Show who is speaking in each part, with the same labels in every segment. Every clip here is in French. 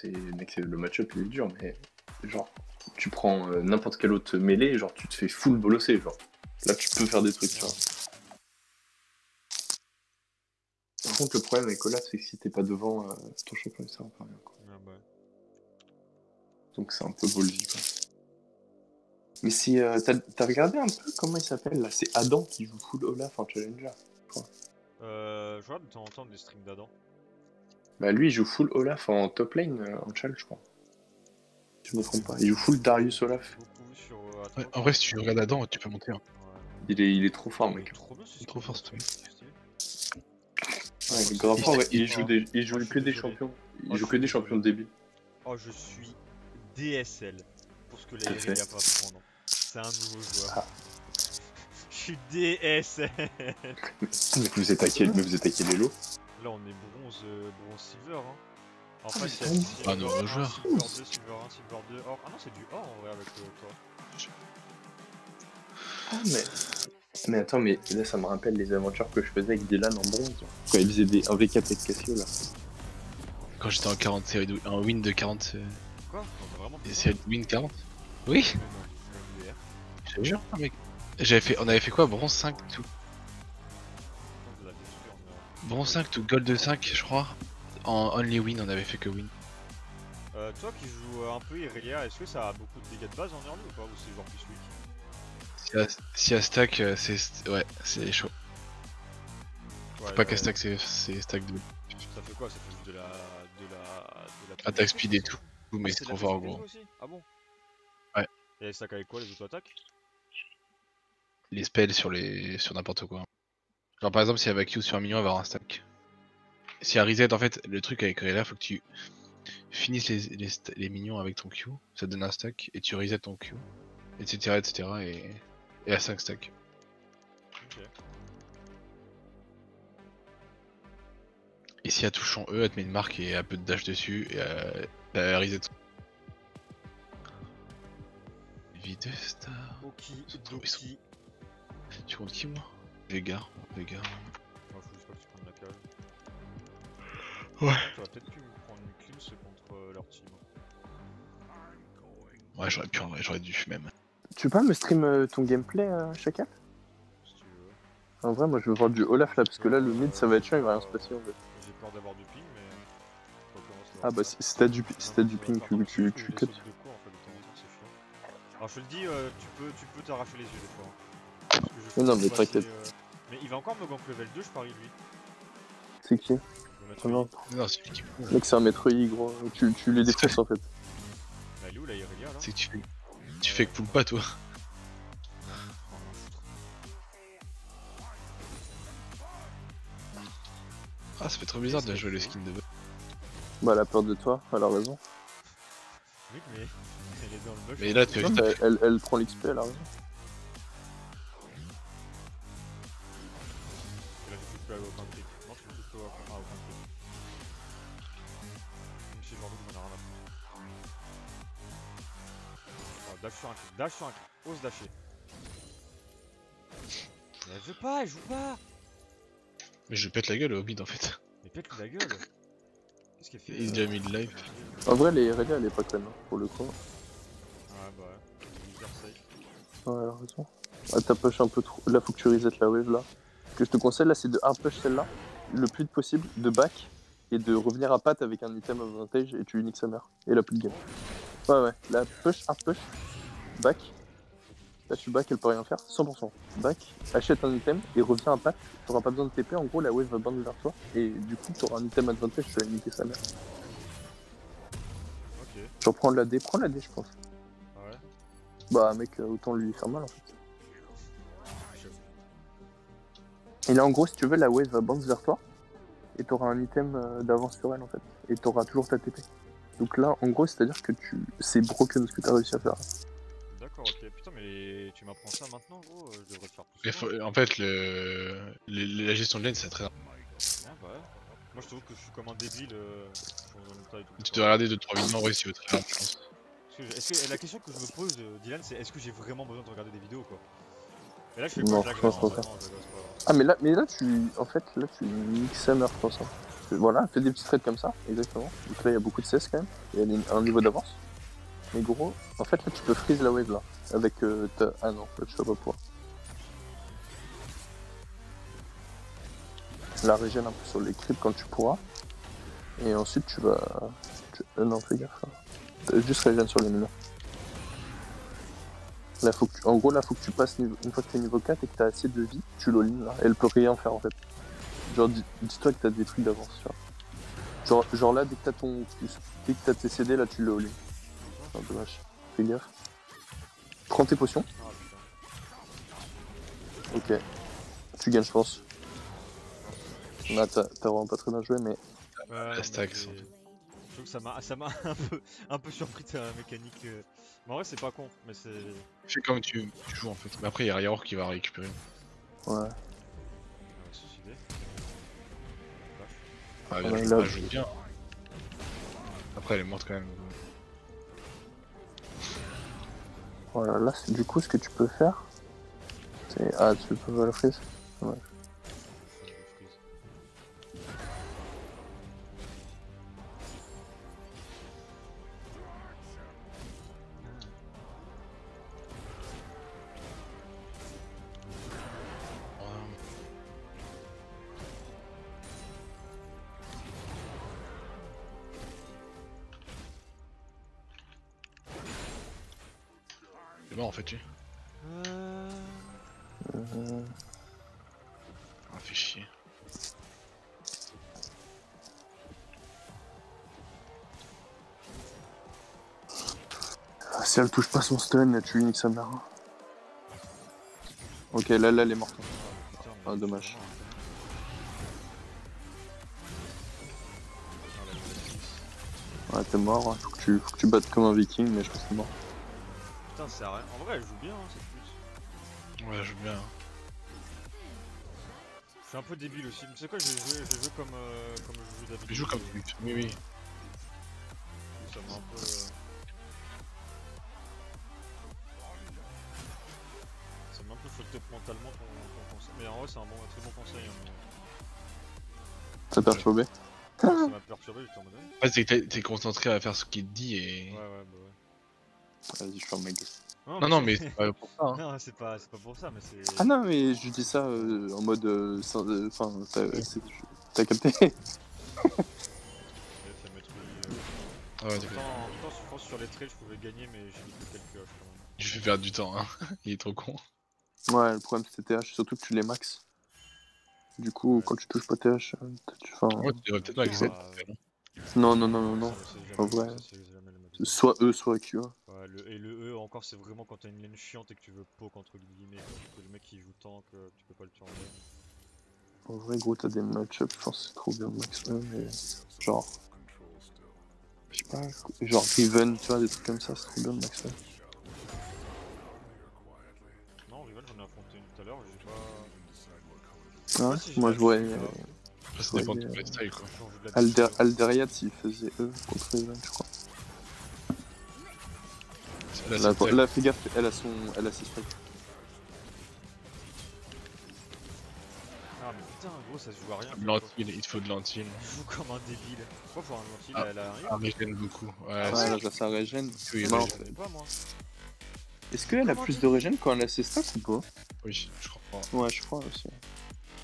Speaker 1: mec, le match-up il est dur, mais genre, tu prends n'importe quel autre mêlée, genre tu te fais full bolosser, genre. Là, tu peux faire des trucs, tu vois. Par contre, le problème avec Olaf, c'est que si t'es pas devant, ton champion il sert à rien, quoi.
Speaker 2: Ah bah.
Speaker 1: Donc c'est un peu ballsy, quoi. Mais si t'as regardé un peu comment il s'appelle là? C'est Adam qui joue full Olaf en Challenger, je crois.
Speaker 2: Je regarde de temps en temps des streams d'Adam.
Speaker 1: Bah lui il joue full Olaf en top lane en Chal, je crois. Si je me trompe pas. Il joue full Darius Olaf.
Speaker 2: Beaucoup sur,
Speaker 3: Ouais, en vrai, si tu regardes Adam, tu peux monter. Hein.
Speaker 2: Ouais.
Speaker 1: Il est trop fort,
Speaker 2: Il est
Speaker 1: mec.
Speaker 2: trop bien ce
Speaker 3: Il est trop fort, ce truc.
Speaker 1: Ouais, grave fort, ouais. Il joue
Speaker 2: je
Speaker 1: que
Speaker 2: suis
Speaker 1: des
Speaker 2: désolé.
Speaker 1: champions.
Speaker 2: Oh,
Speaker 1: Il joue
Speaker 2: je
Speaker 1: que
Speaker 2: suis
Speaker 1: des champions
Speaker 2: désolé.
Speaker 1: débiles.
Speaker 2: Oh, je suis DSL pour ce que la
Speaker 1: Tout à fait.
Speaker 2: Irelia va prendre. C'est un nouveau joueur.
Speaker 1: Ah.
Speaker 2: Je suis DSL.
Speaker 1: Mais vous êtes à quel elo?
Speaker 2: Là, on est bronze silver. Hein. En
Speaker 1: mais
Speaker 2: fait,
Speaker 1: c'est
Speaker 2: il y a
Speaker 1: bon.
Speaker 3: Ah, nouveau joueur.
Speaker 2: Silver 2, Silver 1, Silver 2, or. Ah non, c'est du or en vrai avec toi.
Speaker 1: Ah, mais attends, mais là ça me rappelle les aventures que je faisais avec Dylan en bronze. Quand il faisait des 1v4 avec Cassio là.
Speaker 3: Quand j'étais en 40 série de... un win de 40.
Speaker 2: Quoi? On a vraiment
Speaker 3: Des
Speaker 2: fait ça?
Speaker 3: séries de win 40. Oui,
Speaker 2: Mais non, UR.
Speaker 3: je te jure, mec. On avait fait quoi? Bronze 5 tout.
Speaker 2: Vous l'avez tué en
Speaker 3: Bronze 5 tout, gold 5, je crois. En only win, on avait fait que win.
Speaker 2: toi qui joues un peu Irelia, est-ce que ça a beaucoup de dégâts de base en early ou pas? Ou c'est genre plus weak?
Speaker 3: Si à stack, c'est. Ouais, c'est chaud.
Speaker 2: Ouais,
Speaker 3: Pas qu'à stack, c'est stack de.
Speaker 2: ça fait quoi? Ça fait juste de la
Speaker 3: Attaque speed et tout. Mais
Speaker 2: Ah,
Speaker 3: c'est
Speaker 2: de
Speaker 3: trop
Speaker 2: la
Speaker 3: fort,
Speaker 2: speed et
Speaker 3: gros.
Speaker 2: tout aussi? Ah bon?
Speaker 3: Ouais.
Speaker 2: Et elle stack avec quoi les auto-attaques?
Speaker 3: Les spells sur n'importe quoi. Genre par exemple, si elle va Q sur un minion, elle va avoir un stack. Si elle reset, en fait, le truc avec Irelia, faut que tu finisses les minions avec ton Q, ça te donne un stack, et tu reset ton Q, etc. Et à 5 stacks.
Speaker 2: Ok.
Speaker 3: Et si elle touche en E, elle te met une marque et un peu de dash dessus, et elle reset. Vie de star.
Speaker 2: Ok,
Speaker 3: Ils sont-
Speaker 2: Doki.
Speaker 3: Tu comptes qui, moi Vega.
Speaker 2: Moi, faut juste pas que tu prennes la cale.
Speaker 3: Ouais.
Speaker 2: Tu aurais peut-être pu me prendre une cleanse contre leur team.
Speaker 3: Ouais, j'aurais pu, en vrai, j'aurais dû même.
Speaker 1: Tu peux pas me stream ton gameplay, chacun?
Speaker 2: Si tu veux.
Speaker 1: En vrai, moi je veux voir du Olaf là, parce que là le mid ça va être chiant, il va rien se passer en fait.
Speaker 2: J'ai peur d'avoir du ping, mais.
Speaker 1: Ah bah si t'as du ping, tu cut.
Speaker 2: Alors je te le dis, tu peux t'arracher les yeux des fois. Hein. Parce que je
Speaker 1: Mais non,
Speaker 2: fais
Speaker 1: mais
Speaker 2: passer,
Speaker 1: t'inquiète.
Speaker 2: Mais il va encore me gank level 2, je parie lui.
Speaker 1: C'est qui?
Speaker 2: Je vais mettre
Speaker 1: Oh non.
Speaker 3: Non, c'est lui qui peut.
Speaker 1: Mec, c'est un maître I, gros. Tu les défonces en fait.
Speaker 2: Bah, elle est où la Irelia là?
Speaker 3: C'est que tu fais que pull pas, toi. Ah, ça fait trop bizarre de jouer le skin de base.
Speaker 1: Bah, elle a peur de toi, elle a raison.
Speaker 2: Oui, mais elle est dans le bush.
Speaker 3: Mais là, tu as
Speaker 1: Non,
Speaker 3: juste
Speaker 1: mais elle prend l'XP, elle a raison.
Speaker 2: Et là, je touche plus à aucun trick. Non, je touche plus à aucun trick. Même si je m'en doute, j'en ai rien à foutre. Oh, dash sur un clic, dash sur un clic. Ose dasher. Mais elle veut pas, elle joue pas.
Speaker 3: Mais je pète la gueule au mid en fait.
Speaker 2: Mais pète-lui la gueule. Qu'est-ce qu'elle fait?
Speaker 3: Il est déjà mid live.
Speaker 1: En vrai, les Irelia, elle est pas conne, hein, pour le coup.
Speaker 2: Ouais, bah ouais. Hyper safe.
Speaker 1: Ouais, elle a raison. Ah, t'as push un peu trop. Là, faut que tu reset la wave là. Ce que je te conseille là, c'est de hard push celle-là, le plus vite possible, de back, et de revenir à patte avec un item advantage et tu uniques sa mère. Et la plus de game. Ouais, la push, hard push, back. Là, tu back, elle peut rien faire, 100%. Back, achète un item et reviens à patte. T'auras pas besoin de TP, en gros, la wave va band vers toi. Et du coup, t'auras un item advantage, tu vas niquer sa mère.
Speaker 2: Ok.
Speaker 1: Tu reprends la D, prends la D, je pense.
Speaker 2: Ah ouais.
Speaker 1: Bah, mec, autant lui faire mal en fait. Et là, en gros, si tu veux, la wave va bounce vers toi. Et t'auras un item d'avance sur elle en fait. Et t'auras toujours ta TP. Donc là, en gros, c'est-à-dire que c'est broken ce que t'as réussi à faire.
Speaker 2: D'accord, ok. Putain, mais tu m'apprends ça maintenant, gros? Je devrais te faire plus souvent.
Speaker 3: En fait, la gestion de lane, c'est très.
Speaker 2: Ouais, bah ouais. Moi, je trouve que je suis comme un débile. Dans le taille tout le
Speaker 3: Tu
Speaker 2: temps.
Speaker 3: dois regarder 2-3 vidéos en vrai si tu veux très bien, je pense.
Speaker 2: La question que je me pose, Dylan, c'est est-ce que j'ai vraiment besoin de regarder des vidéos, quoi? Et là, je fais
Speaker 1: Non,
Speaker 2: quoi?
Speaker 1: je pense pas. Ah, mais là, tu. En fait, là, tu niques sa mère, je pense. Hein. Voilà, fais des petits trades comme ça, exactement. Donc là, il y a beaucoup de CS quand même, il y a un niveau d'avance. Mais gros, en fait, là, tu peux freeze la wave là. Avec ta. Ah non, là, tu vas pas pouvoir. La régène un peu sur les creeps quand tu pourras. Et ensuite, tu vas. Non, fais gaffe. Juste régène sur les murs. Là, en gros, là, faut que tu passes une fois que t'es niveau 4 et que t'as assez de vie, tu l'all-in là. Elle peut rien faire en fait. Genre, dis-toi que t'as des trucs d'avance, tu vois. Genre là, dès que t'as tes CD, là, tu le all-in. C'est dommage. Fais gaffe. Prends tes potions. Ok. Tu gagnes, je pense. Là, t'as vraiment pas très bien joué, mais.
Speaker 3: La stack,
Speaker 2: je trouve que ça m'a un peu surpris ta mécanique. Mais en vrai, c'est pas con, mais c'est.
Speaker 3: Fais comme tu joues en fait. Mais après, il y a Rior qui va récupérer.
Speaker 1: Ouais.
Speaker 2: Suicider.
Speaker 3: Ah,
Speaker 1: Ouais,
Speaker 3: elle
Speaker 1: là-
Speaker 3: joue bien. Après, elle est morte quand même.
Speaker 1: Voilà, là, du coup, ce que tu peux faire, c'est. Ah, tu peux pas le freeze. Ouais.
Speaker 3: C'est bon en fait, tu. Ah, fait chier.
Speaker 1: Si elle touche pas son stun, tu uniques sa mère. Ok, là, elle est morte. Ah, dommage. Ouais, t'es mort. Faut que tu battes comme un viking, mais je pense que t'es mort.
Speaker 2: Putain, c'est rien. En vrai, elle joue bien, cette pute.
Speaker 3: Ouais, elle joue bien.
Speaker 2: Je suis un peu débile aussi. Mais tu sais quoi, je vais jouer comme je joue d'habitude.
Speaker 3: Tu joues comme pute. Oui, oui.
Speaker 2: Ça m'a un peu. Ça m'a un peu fucked up mentalement ton conseil. Mais en vrai, c'est un très bon conseil. Hein,
Speaker 1: T'as perturbé?
Speaker 2: Ça m'a perturbé, j'étais en mode.
Speaker 3: Ouais, c'est que t'es concentré à faire ce qu'il te dit et.
Speaker 2: Ouais, bah ouais.
Speaker 1: Vas-y, je ferme ma gueule.
Speaker 3: Non, mais c'est pas pour ça. Hein.
Speaker 2: Non, c'est pas pour ça, mais c'est.
Speaker 1: Ah non, mais je dis ça en mode. Enfin, t'as capté?
Speaker 3: Ouais,
Speaker 2: Pourtant, je pense sur les trails, je pouvais gagner, mais j'ai mis quelques haches quand même.
Speaker 3: je fais perdre du temps, hein. Il est trop con.
Speaker 1: Ouais, le problème c'est TH, surtout que tu les max. Du coup,
Speaker 2: Ouais.
Speaker 1: quand tu touches pas TH, tu fais
Speaker 3: Ouais, tu devrais peut-être maxer.
Speaker 1: Non, en vrai. Soit E, soit Q. Hein.
Speaker 2: Ouais, et le E encore, c'est vraiment quand t'as une lane chiante et que tu veux poke entre guillemets. Que le mec il joue tank, tu peux pas le tuer en lane.
Speaker 1: En vrai, gros, t'as des match-ups, je pense que c'est trop bien max E, mais genre. Je sais pas, genre Riven, tu vois, des trucs comme ça, c'est trop bien max E.
Speaker 2: Non, Rival, j'en ai affronté une tout à l'heure, j'ai pas.
Speaker 1: Ouais,
Speaker 2: Si, j'ai
Speaker 1: moi
Speaker 2: pas
Speaker 1: je voyais.
Speaker 2: dessus,
Speaker 3: Après, ça dépend de ton playstyle quoi.
Speaker 2: Quand on joue de la dessus,
Speaker 1: Alderiat s'il faisait E contre Riven, je crois. Là, fais gaffe, elle a ses spikes.
Speaker 2: Ah, mais putain, gros, ça se joue à rien.
Speaker 3: Lentille, il te faut de lentille.
Speaker 2: Je joue comme un débile. Pourquoi faut un lentille, elle arrive?
Speaker 3: Ah, régène beaucoup. Ouais,
Speaker 1: Ouais, là, ça régène.
Speaker 3: Oui,
Speaker 1: Non,
Speaker 2: Je pas moi.
Speaker 1: est-ce qu'elle a plus de régène quand elle a ses stacks ou pas?
Speaker 3: Oui, je crois.
Speaker 1: Ouais, je crois aussi.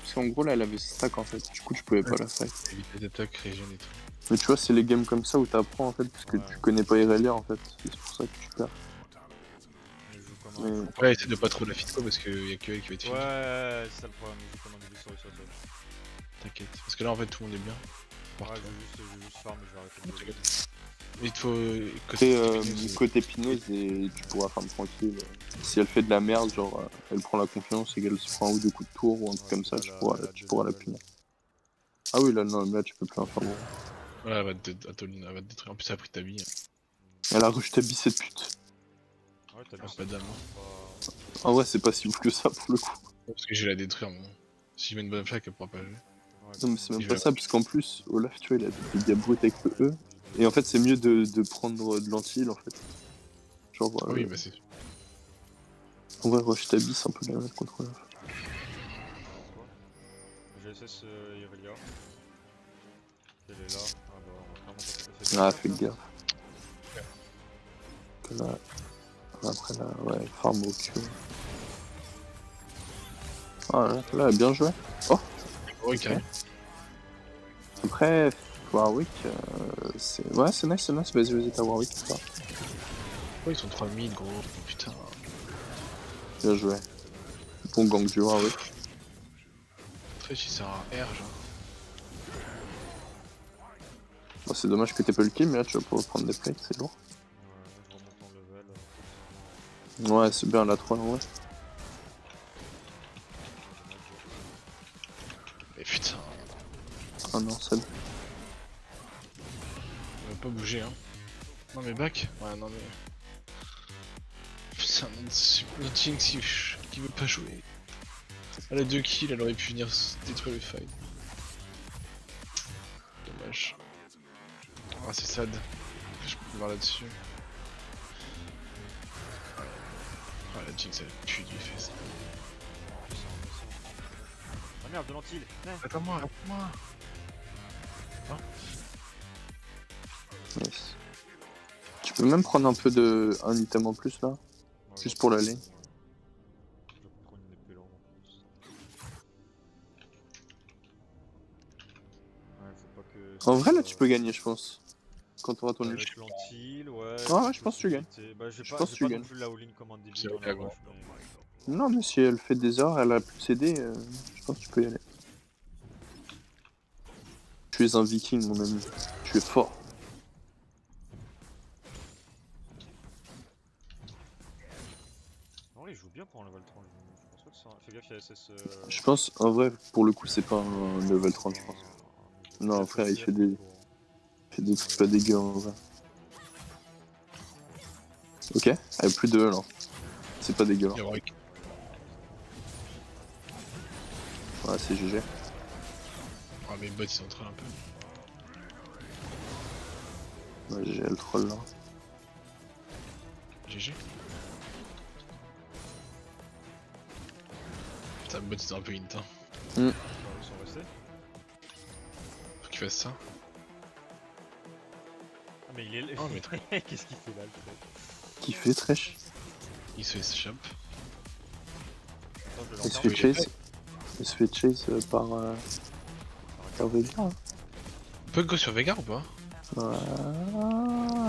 Speaker 1: Parce qu'en gros, là, elle avait ses stacks en fait. Du coup, tu pouvais pas la fight.
Speaker 3: Évite les attaques, régène et tout.
Speaker 1: Mais tu vois, c'est les games comme ça où t'apprends en fait, parce que tu connais pas Irelia en fait. C'est pour ça que tu perds.
Speaker 2: Je joue comme un.
Speaker 1: Mais...
Speaker 3: Ouais, essaie de pas trop la fit quoi parce qu'il y a que elle qui va être fit.
Speaker 2: Ouais, c'est ça le problème, je joue comme un débile sur les shots.
Speaker 3: T'inquiète. Parce que là en fait tout le monde est bien.
Speaker 2: Ouais, je vais juste farm et je vais arrêter de jouer.
Speaker 3: Il te faut.
Speaker 1: Côté pineuse et tu pourras farm tranquille. Si elle fait de la merde, genre elle prend la confiance et qu'elle se prend un ou deux coups de tour ou un truc comme ça, tu pourras la punir. Ah oui, là, non, là tu peux plus en faire.
Speaker 3: Ouais, elle va te détruire. En plus, elle a pris ta vie.
Speaker 1: Elle a rush ta bille cette pute.
Speaker 2: Ouais, t'as
Speaker 3: Ah, pas d'âme.
Speaker 1: En vrai, c'est pas si ouf que ça pour le coup.
Speaker 3: Parce que je vais la détruire, moi. Si je mets une bonne flaque, elle pourra pas jouer.
Speaker 1: Non, mais c'est même pas ça, parce qu'en plus, Olaf, tu vois, il a des dégâts bruts avec le E. Et en fait, c'est mieux de prendre de l'anti-heal en fait. Genre,
Speaker 3: Oui, bah c'est sûr.
Speaker 1: En vrai, rush ta bille, c'est un peu la merde contre Olaf.
Speaker 2: GSS Irelia. Elle est là. Ah bah, on va clairement pas passer.
Speaker 1: Ah, fais gaffe. Que là... Après là, ouais, farm au cul. Ah là, bien joué. Oh,
Speaker 3: Ouais, carré.
Speaker 1: après, Warwick, c'est... Ouais, c'est nice, vas-y, t'as Warwick, c'est ça.
Speaker 3: Oh, ils sont 3000 gros, putain.
Speaker 1: Bien joué. Bon gang du Warwick.
Speaker 3: Trish il sert à R genre.
Speaker 1: Bon, c'est dommage que t'aies pas le kill, mais là tu vas pouvoir prendre des plates, c'est lourd.
Speaker 2: Ouais, là, je remonte en level.
Speaker 1: Ouais, c'est bien la 3 en vrai.
Speaker 3: Mais putain,
Speaker 1: Ah non, ça...
Speaker 3: on va pas bouger hein. Non mais back. Ouais non mais... Putain, notre Jinx qui veut pas jouer. Elle a 2 kills, elle aurait pu venir détruire le fight. Dommage. Ah c'est sad. Je peux voir là-dessus. Ah la Jinx elle pue du fesse.
Speaker 2: Ah merde, de lentilles.
Speaker 3: Attends-moi.
Speaker 1: Nice. Tu peux même prendre un peu de... un item en plus là, juste pour la lane.
Speaker 2: Je vais prendre une épée là en plus. Ouais, faut pas que...
Speaker 1: En vrai là tu peux gagner je pense. Quand t'auras ton ult.
Speaker 2: Avec l'antil, ouais.
Speaker 1: Ah ouais, je pense que tu gagnes.
Speaker 2: Bah, j'ai
Speaker 1: Je
Speaker 2: pas,
Speaker 1: pense que
Speaker 2: j'ai
Speaker 1: tu
Speaker 2: pas
Speaker 1: gagnes.
Speaker 2: non plus la all-in comme un débile
Speaker 3: C'est
Speaker 2: dans
Speaker 3: ok,
Speaker 2: la
Speaker 3: gros.
Speaker 2: rush, mais...
Speaker 1: Non mais si elle fait des heures, elle a plus CD, je pense que tu peux y aller. Tu es un viking mon ami, tu es fort.
Speaker 2: En vrai, il joue bien pour un level 30. Je pense pas que ça... Fais gaffe, il y a SS...
Speaker 1: Je pense en vrai pour le coup c'est pas un level 30 je pense. Non frère il fait des trucs pas dégueux en vrai. Ok, elle a plus de E là. C'est pas dégueu.
Speaker 3: Il y a Warwick.
Speaker 1: Ouais c'est GG.
Speaker 3: Ah mais bot ils sont en train un peu.
Speaker 1: Ouais, GG le troll là.
Speaker 3: GG. Putain bot ils sont un peu int hein.
Speaker 2: Ils sont restés.
Speaker 3: Faut qu'il fasse ça.
Speaker 2: Ah mais il est...
Speaker 3: Oh, mais
Speaker 2: Qu'est-ce qu'il fait là le truc?
Speaker 1: Qui fait Thresh?
Speaker 3: Il se s'échappe.
Speaker 2: Attends, je vais
Speaker 1: Il se
Speaker 2: l'entendre.
Speaker 1: fait chase. Il se fait chase par Vega. Hein.
Speaker 3: On peut go sur Veigar ou pas?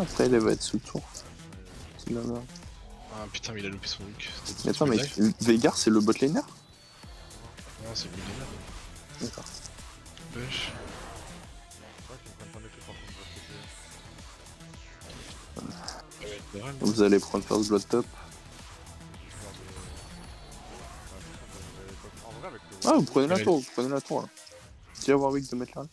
Speaker 1: Après elle va être sous tour. C'est la merde.
Speaker 3: Ah putain mais il a loupé son hook.
Speaker 1: Mais attends mais Veigar c'est le bot laner?
Speaker 3: Non c'est le là.
Speaker 1: D'accord.
Speaker 3: Push.
Speaker 2: C'est vrai qu'ils prennent pas d'effet par contre, je vais
Speaker 3: Ouais, ouais,
Speaker 1: Vous allez prendre first blood top.
Speaker 2: En vrai, avec le...
Speaker 1: Ah vous prenez la
Speaker 3: Ouais.
Speaker 1: tour, là. Dis à Warwick de mettre là.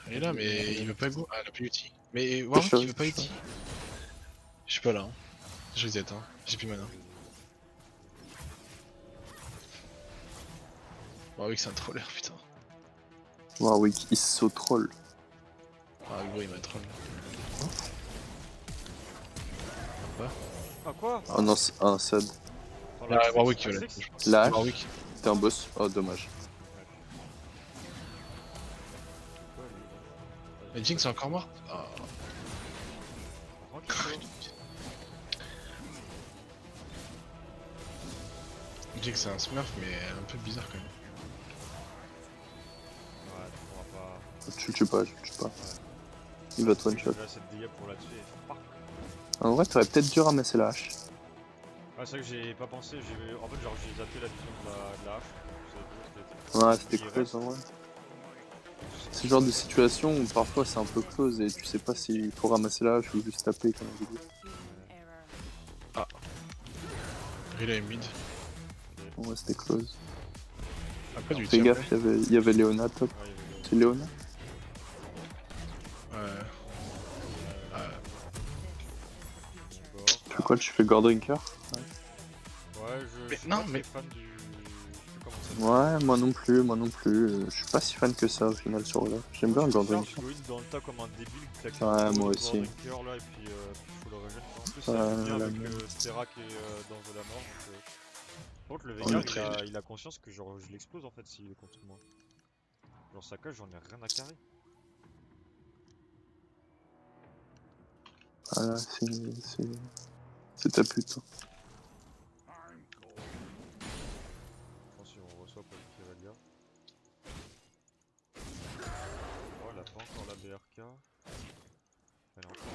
Speaker 3: Elle est là mais il veut pas go. Ah elle a pas ulti. Mais Warwick il veut pas ulti. Je suis pas là hein. Je reset hein. J'ai plus mana. Warwick c'est un troller putain.
Speaker 1: Warwick il se troll.
Speaker 3: Ah gros il m'a troll.
Speaker 2: Ah quoi?
Speaker 1: Oh non c'est un sad.
Speaker 3: Ah Warwick il veut la je pense.
Speaker 1: Là
Speaker 3: Warwick.
Speaker 1: t'es un boss. Oh dommage.
Speaker 3: Mais Jinx est encore mort. Ah. Jinx c'est un smurf mais un peu bizarre quand même.
Speaker 2: Ouais, on va pas...
Speaker 1: Tu le tues pas, Il va te one shot.
Speaker 2: Là, cette dégâts pour la tuer.
Speaker 1: En vrai t'aurais peut-être dû ramasser la hache.
Speaker 2: Ah, c'est vrai que j'ai pas pensé, en fait genre j'ai zappé la vision de la hache.
Speaker 1: Ouais c'était close en vrai. C'est le genre de situation où parfois c'est un peu close et tu sais pas s'il faut ramasser la hache ou juste taper comme on dit.
Speaker 3: Relay mid.
Speaker 1: Ouais c'était close.
Speaker 3: Après du
Speaker 1: Fais gaffe, il y avait Léona top.
Speaker 2: Ouais,
Speaker 1: C'est Léona?
Speaker 3: Ouais.
Speaker 1: Tu fais quoi? Tu fais Gordrinker?
Speaker 2: Ouais, je
Speaker 3: Mais
Speaker 2: suis
Speaker 3: non,
Speaker 2: pas
Speaker 3: mais-
Speaker 2: très fan du... Je sais comment ça
Speaker 1: Ouais, moi non plus. Je suis pas si fan que ça au final sur là. J'aime bien Gordrinker.
Speaker 2: Je go in dans le tas comme un débile, claquer
Speaker 1: Ouais,
Speaker 2: un
Speaker 1: moi
Speaker 2: gros
Speaker 1: aussi.
Speaker 2: drinker là et puis faut le regen. En plus,
Speaker 1: Ouais,
Speaker 2: ça vient
Speaker 1: la
Speaker 2: avec
Speaker 1: même.
Speaker 2: Sterak et dans de la mort. Donc, Par contre, le
Speaker 1: On
Speaker 2: Veigar,
Speaker 1: est très-
Speaker 2: il a conscience que genre, je l'explose en fait s'il est contre moi. Genre, sa cage, j'en ai rien à carrer.
Speaker 1: Ah là, c'est ta pute.
Speaker 2: Attention, on reçoit pas le Cavalier. Oh, elle a pas encore la BRK. Elle a encore.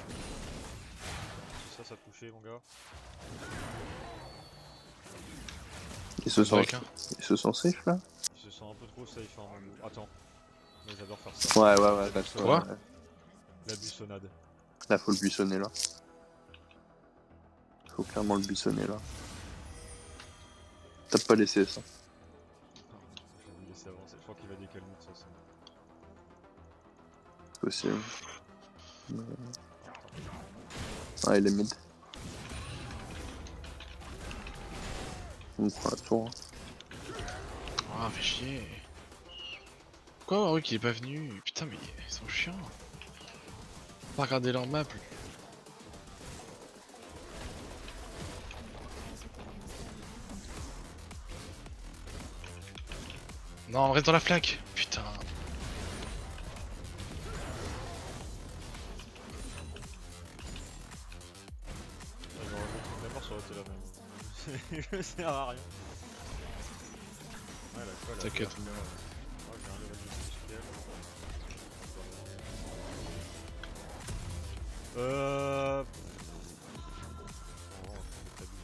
Speaker 2: Si ça touchait, mon gars.
Speaker 1: Ils se sont
Speaker 3: Avec un.
Speaker 1: safe là?
Speaker 2: Il se sent un peu trop safe en mode. Attends. Mais j'adore faire ça.
Speaker 1: Ouais,
Speaker 2: La
Speaker 1: reste-toi.
Speaker 2: buissonnade.
Speaker 3: Quoi
Speaker 2: La buissonnade.
Speaker 1: Là, faut le buissonner là. Faut clairement le buissonner là. T'as pas laissé ça.
Speaker 2: Je vais lui laisser avancer. Je crois qu'il va décaler de toute façon.
Speaker 1: C'est possible. Ah, il est mid. On prend la tour.
Speaker 3: Ah, fais chier. Pourquoi Warwick il est pas venu? Putain, mais ils sont chiants. Pas regarder leur map. Non, reste dans la flaque. Putain.
Speaker 2: La mort ça aurait été la même. Je sert à rien. Ouais, la colle.
Speaker 3: T'inquiète.
Speaker 2: Oh, j'ai un level industriel. Oh, c'est abusé.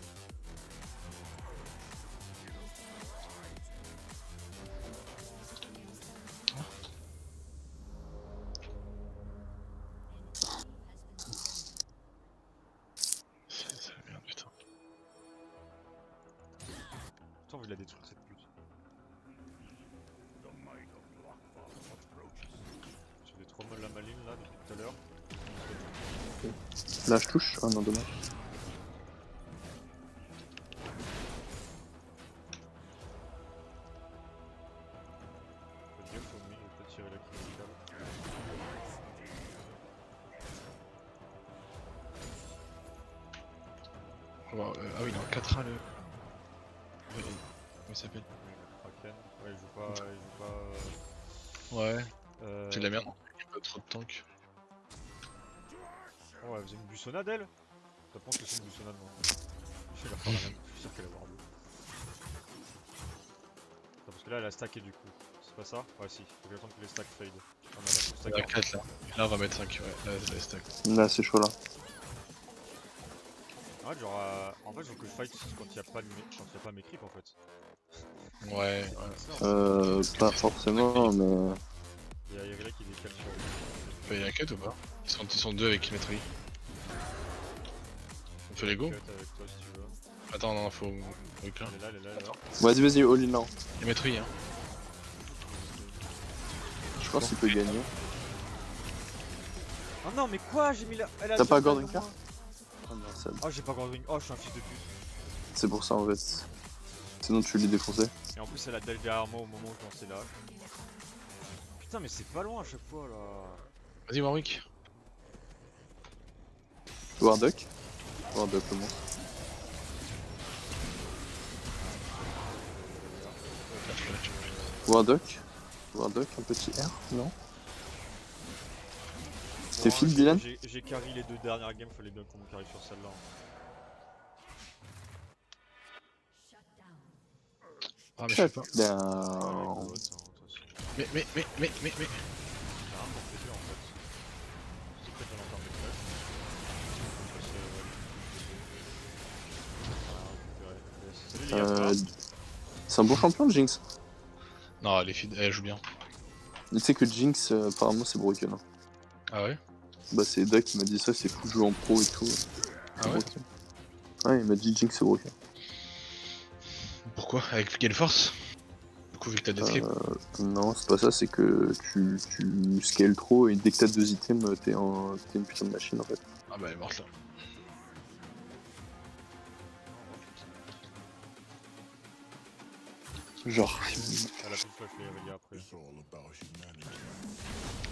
Speaker 3: C'est la merde, putain.
Speaker 2: Putain, on veut la détruire cette pute. Je vais trop mal la maline là depuis tout à l'heure.
Speaker 1: Là, je touche. Ah non, dommage.
Speaker 2: Faites gaffe au mine, je vais pas tirer la criticale.
Speaker 3: Ah oui, il est en 4A le. Comment il s'appelle?
Speaker 2: Oui, le Kraken. Ouais, il joue pas.
Speaker 3: Ouais,
Speaker 2: Euh...
Speaker 3: c'est de la merde. Il y a pas trop de tank.
Speaker 2: Oh, elle faisait une buissonnade elle? Je pense que c'est une buissonnade, moi. Je vais la faire la même, je suis sûr qu'elle va avoir deux. Attends, parce que là elle a stacké du coup. C'est pas ça? Ouais, si. Faut que j'attende que les stacks fade. Ah, mais elle a tout
Speaker 3: Il
Speaker 2: stacké.
Speaker 3: y en a 4 là. Là, on va mettre 5. Ouais, là, c'est stack.
Speaker 1: Là, c'est chaud là.
Speaker 2: En fait, genre, en fait, je veux que je fight quand il y a pas mes creeps en fait.
Speaker 3: Ouais,
Speaker 1: Pas forcément, mais.
Speaker 2: Il y a Irelia qui décale sur lui.
Speaker 3: il y a un cut ou pas? Ils sont deux avec Kimetri. On fait les go?
Speaker 2: Cut avec toi si tu veux.
Speaker 3: Attends, non, faut. Truc là.
Speaker 2: Elle est là, elle est là, elle est là.
Speaker 1: Vas-y, all in là.
Speaker 3: Kimetri, hein.
Speaker 1: Je pense qu'il peut gagner.
Speaker 2: Oh non, mais quoi? J'ai mis la.
Speaker 1: T'as pas Gordon Car? Ah non, ça.
Speaker 2: Oh, j'ai pas Gordon. Oh, je suis un fils de pute.
Speaker 1: C'est pour ça en fait. Sinon, tu les défonçais.
Speaker 2: Et en plus, elle a dalle derrière moi au moment où je lançais là. Putain, mais c'est pas loin à chaque fois là.
Speaker 3: Vas-y, Warwick.
Speaker 1: Warduck. Warduck, le monstre. Warduck, un petit R, non? T'es feed, Dylan?
Speaker 2: J'ai carry les deux dernières games, fallait bien qu'on me carry sur celle-là.
Speaker 3: Ah, mais je sais pas.
Speaker 1: Putain.
Speaker 2: Ouais, attends, de toute façon.
Speaker 3: Mais.
Speaker 2: J'ai rien pour plaisir en fait. C'est peut-être un encore mes flashs. Salut les gars,
Speaker 1: C'est un bon champion, Jinx.
Speaker 3: Non, elle joue bien.
Speaker 1: Tu sais que Jinx, apparemment, c'est broken. Hein.
Speaker 3: Ah ouais?
Speaker 1: Bah, c'est Dak qui m'a dit ça, c'est fou de jouer en pro et tout.
Speaker 3: Ah ouais?
Speaker 1: Broken. Ouais, il m'a dit Jinx, c'est broken.
Speaker 3: Pourquoi? Avec Gale Force? Du coup, vu que t'as d'escape.
Speaker 1: Non, c'est pas ça, c'est que tu scales trop et dès que t'as 2 items, t'es une putain de machine en fait.
Speaker 3: Ah bah, elle est morte là.
Speaker 1: Genre.
Speaker 2: elle a plus de flash les gars après.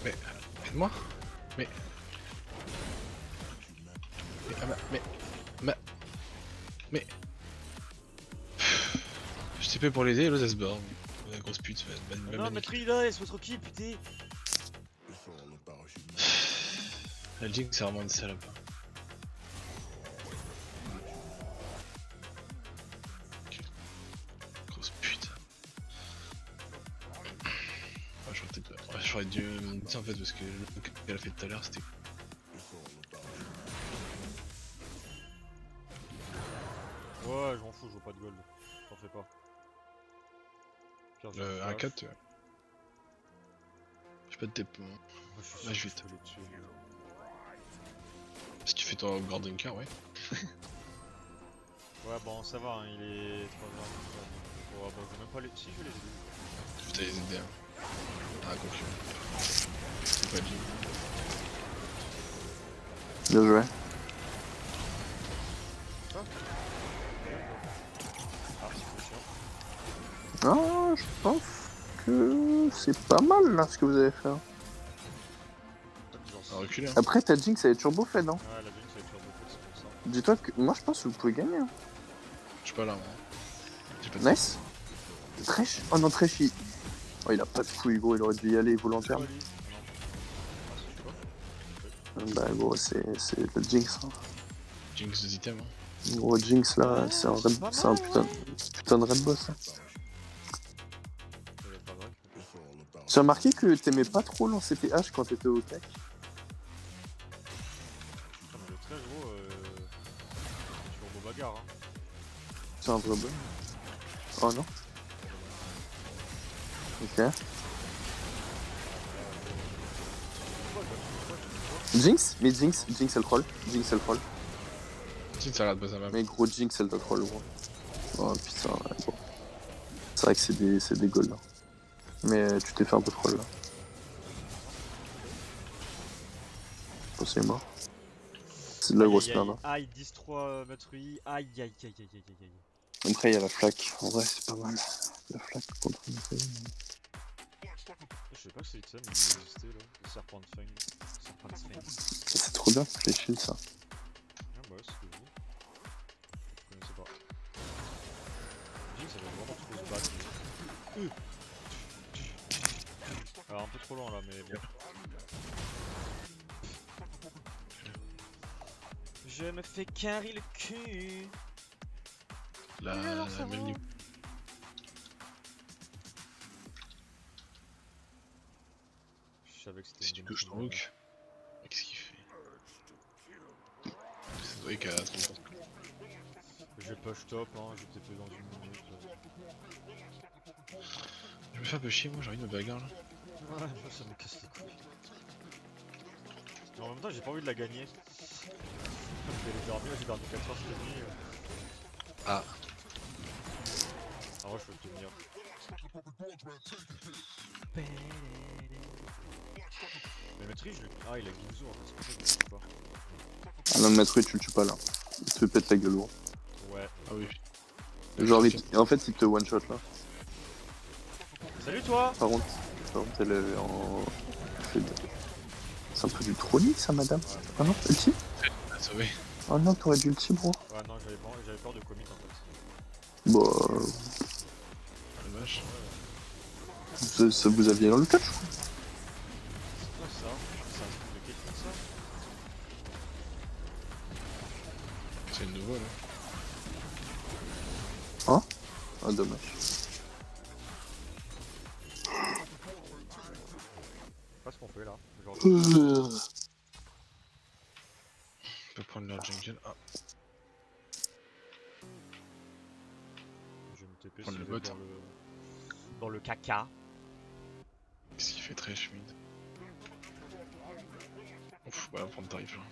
Speaker 3: Mais. Aide-moi? Mais. Mais. Ah bah, mais. TP pour l'aider et l'autre elle se barre. La grosse pute,
Speaker 2: Non, Maîtrise là, laisse-moi tranquille, putain.
Speaker 3: La Jinx c'est vraiment une salope. Grosse pute. Ouais, j'aurais peut-être. Ouais, j'aurais dû me dire en fait parce que le truc qu'elle a fait tout à l'heure c'était.
Speaker 2: Ouais, je m'en fous, je veux pas de gold. T'en fais pas. Pire, j'ai
Speaker 3: Un
Speaker 2: flash.
Speaker 3: 4. J'ai pas de TP.
Speaker 2: Moi, je suis
Speaker 3: Là,
Speaker 2: sûr
Speaker 3: je
Speaker 2: que
Speaker 3: vais
Speaker 2: peux les tuer.
Speaker 3: Si tu fais ton Gordon Car, ouais.
Speaker 2: Ouais, bon, ça va, hein, il est 3h. Ouais, bon, je vais même pas les. Si, je vais les aider.
Speaker 3: Putain, les aider. Hein. Ah, concurrent. C'est pas bien.
Speaker 1: Bien joué.
Speaker 2: Ah, c'est chiant.
Speaker 1: Ah, je pense que c'est pas mal là ce que vous avez fait. Hein.
Speaker 3: À reculer, hein.
Speaker 1: Après, ta Jinx elle est turbo fed. Hein.
Speaker 2: Ouais, la Jinx, elle est turbo fed, c'est pour ça.
Speaker 1: Dis-toi que moi je pense que vous pouvez gagner. Hein.
Speaker 3: Je suis pas là, moi. J'ai pas de
Speaker 1: Nice. Trèche. Oh non, Trèche il. Oh, il a pas de couilles, gros, il aurait dû y aller volontairement. Bah, gros, c'est le Jinx. Hein.
Speaker 3: Jinx des items, hein.
Speaker 1: Gros, Jinx là, c'est un putain de red boss. Hein. J'ai remarqué que t'aimais pas trop lancer tes haches quand t'étais au tech.
Speaker 2: Le très gros, turbo bagarre. Hein.
Speaker 1: C'est un vrai bon. Oh non. Ok. Jinx? Mais Jinx elle troll. Jinx elle troll.
Speaker 3: Jinx ça a l'air de base à ma.
Speaker 1: Mais gros, Jinx elle te troll, gros. Oh putain, ouais, gros. C'est vrai que c'est des goals là. Mais tu t'es fait un peu troll là. Oh, c'est mort. C'est de la grosse merde. Hein.
Speaker 2: Aïe, 10-3 Matrui, aïe aïe aïe aïe aïe aïe.
Speaker 1: Après, il y a la flaque. En vrai, c'est pas mal. La flaque contre une feuille.
Speaker 2: Je sais pas si c'est ça, mais il existait là. Le serpent de fang. Serpent de fang.
Speaker 1: C'est trop bien, les shields ça.
Speaker 2: Ah bah ouais, c'est ce que je dis. Je connaissais pas. Jinx, ça va vraiment trop se battre. Alors un peu trop lent là, mais bon. Je me fais carrer le cul.
Speaker 3: La même niveau.
Speaker 2: Je savais que c'était
Speaker 3: Si tu touches ton hook. Qu'est-ce qu'il fait? C'est vrai qu'à 30%.
Speaker 2: Je vais push top, hein, je vais TP dans une minute.
Speaker 3: Je me fais un peu chier, moi j'ai envie de me bagarre là.
Speaker 2: Ouais, moi ça me casse les couilles. Mais en même temps, j'ai pas envie de la gagner. J'ai perdu 4 heures cette nuit.
Speaker 3: Ah.
Speaker 2: Ah ouais, je peux le tenir. Mais Maîtrise, je lui. Ah, il a Ginzo en fait, c'est pour ça que je le tue pas.
Speaker 1: Ah non, Matrui, tu le tues pas là. Il te pète la gueule, gros.
Speaker 2: Ouais.
Speaker 3: Ah oui.
Speaker 1: Genre, en fait, il te one shot là.
Speaker 2: Salut toi!
Speaker 1: Par contre, elle est en. C'est un peu du trolling ça, madame. Ah non, ulti?
Speaker 3: Ah, sauvé.
Speaker 1: Oh non, t'aurais dû ulti, bro.
Speaker 2: Ouais, non, j'avais peur de commit en fait.
Speaker 1: Bah.
Speaker 3: Dommage.
Speaker 1: Ça vous aviez dans le catch?
Speaker 2: C'est quoi ça? C'est un truc de quelqu'un ça?
Speaker 3: C'est le nouveau là.
Speaker 1: Hein? Ah, dommage.
Speaker 2: Je sais pas ce qu'on fait là. Genre...
Speaker 3: On peut prendre leur jungle. Ah.
Speaker 2: Je vais me TP
Speaker 3: Prendre
Speaker 2: si
Speaker 3: le
Speaker 2: je vais
Speaker 3: bot.
Speaker 2: dans le caca.
Speaker 3: Qu'est-ce qu'il fait très mid? Ouf, bah, on va prendre tarif là.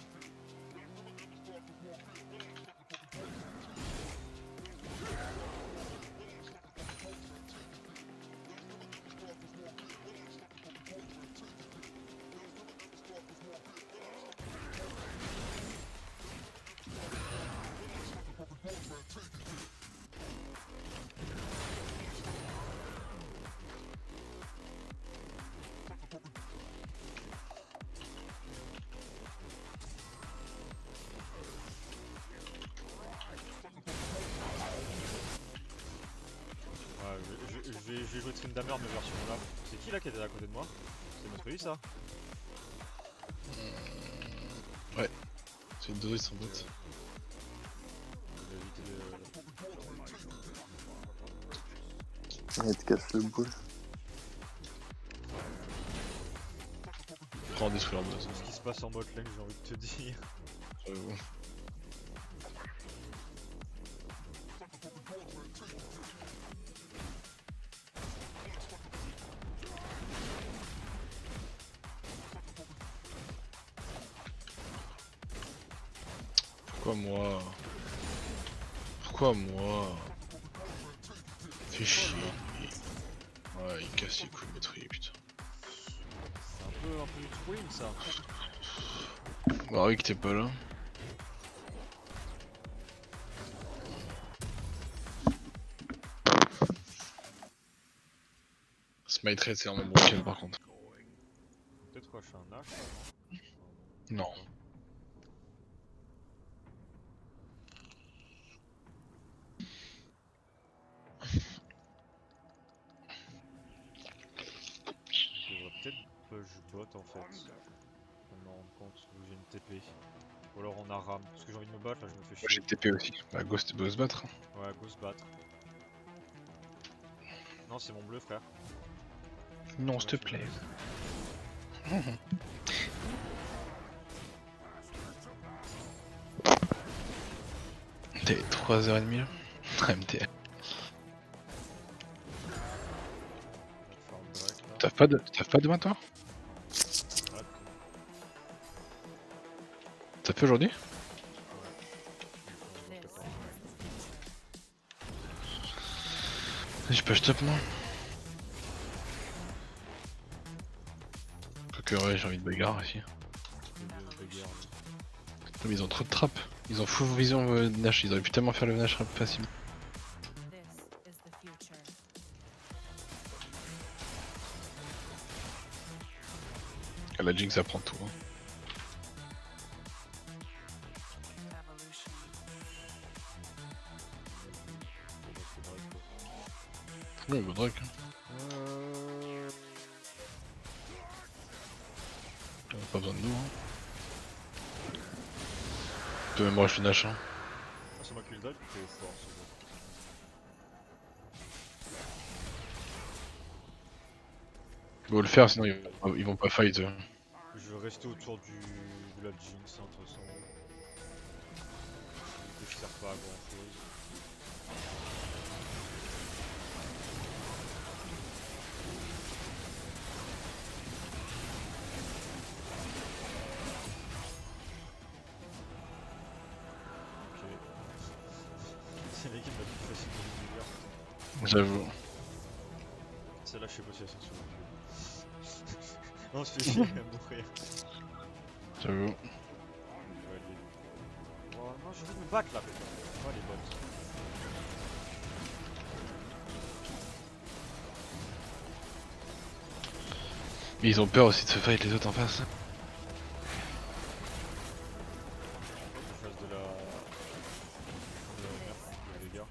Speaker 2: j'ai joué Trindamer mais version là. C'est qui là qui était à côté de moi? C'est notre pays ça?
Speaker 3: Ouais. C'est une dose sans doute.
Speaker 1: Il te casse le boule.
Speaker 3: Prends détruire leur dose.
Speaker 2: Ce qui se passe en bot lane, j'ai envie de te dire.
Speaker 3: Pourquoi moi? Pourquoi moi? Fais chier. Ouais, il casse les couilles, maîtrier, putain.
Speaker 2: C'est un peu du trolling ça.
Speaker 3: Bah oui que t'es pas là. Smite Raid c'est vraiment broken par contre.
Speaker 2: Peut-être quoi, je fais un H?
Speaker 3: Non.
Speaker 2: Je devrais peut-être push bot en fait. Pour me rendre compte où j'ai une TP. Ou alors on a ram. Parce que j'ai envie de me battre là, je me fais
Speaker 3: Moi j'ai
Speaker 2: chier.
Speaker 3: TP aussi. Bah Ghost peut se battre.
Speaker 2: Ouais, go se battre. Non, c'est mon bleu frère.
Speaker 3: Non s'il te plaît. T'es 3h30 là. MTL. T'as pas demain toi? T'as fait aujourd'hui? J'ai pas stop moi. Quoique ouais j'ai envie de bagarre ici. Mais ils ont trop de trappes. Ils ont full vision Nash, ils auraient pu tellement faire le Nash facile. La Jinx ça prend tout. Hein. Ouais, go Drake. Pas besoin de nous. Hein. Tu peux même rush le Nash. Hein.
Speaker 2: Ah, c'est moi qui le donne, t'es fort ce jeu.
Speaker 3: Faut le faire sinon ils vont pas fight.
Speaker 2: Je vais rester autour de la Jinx, hein, de toute façon. Du coup, je sers pas à grand chose. Ok. C'est l'équipe la plus facile de l'univers.
Speaker 3: J'avoue.
Speaker 2: Celle-là, je sais pas si elle s'en souvient. Non, je fais chier à mourir.
Speaker 3: J'avoue.
Speaker 2: Oh non, j'ai envie de me battre là, putain. Oh les bots.
Speaker 3: Mais ils ont peur aussi de se fight les autres en face.
Speaker 2: Je fasse de la merde, de dégâts.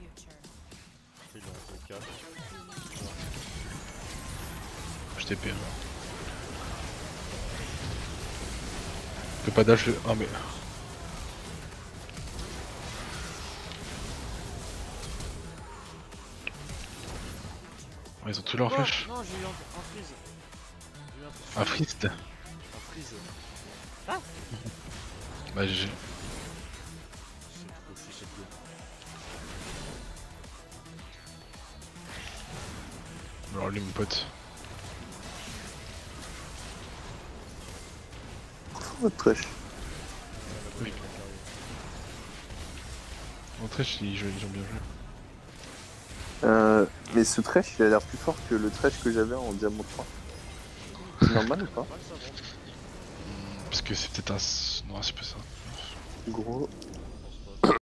Speaker 2: Après, il est en 4.
Speaker 3: Je TP. Je peux pas dash. Ah mais. Ils ont tous leurs flèches.
Speaker 2: Non, j'ai eu un freeze. J'ai eu
Speaker 3: Un freeze.
Speaker 2: Un freeze.
Speaker 3: Bah GG.
Speaker 2: C'est trop chier cette game.
Speaker 3: Alors lui mon pote.
Speaker 1: Votre trash.
Speaker 3: Oui. Mon trash ils ont bien joué.
Speaker 1: Mais ce trash, il a l'air plus fort que le trash que j'avais en Diamant 3. C'est normal ou pas?
Speaker 3: Parce que c'est peut-être un. Non c'est pas ça.
Speaker 1: Gros.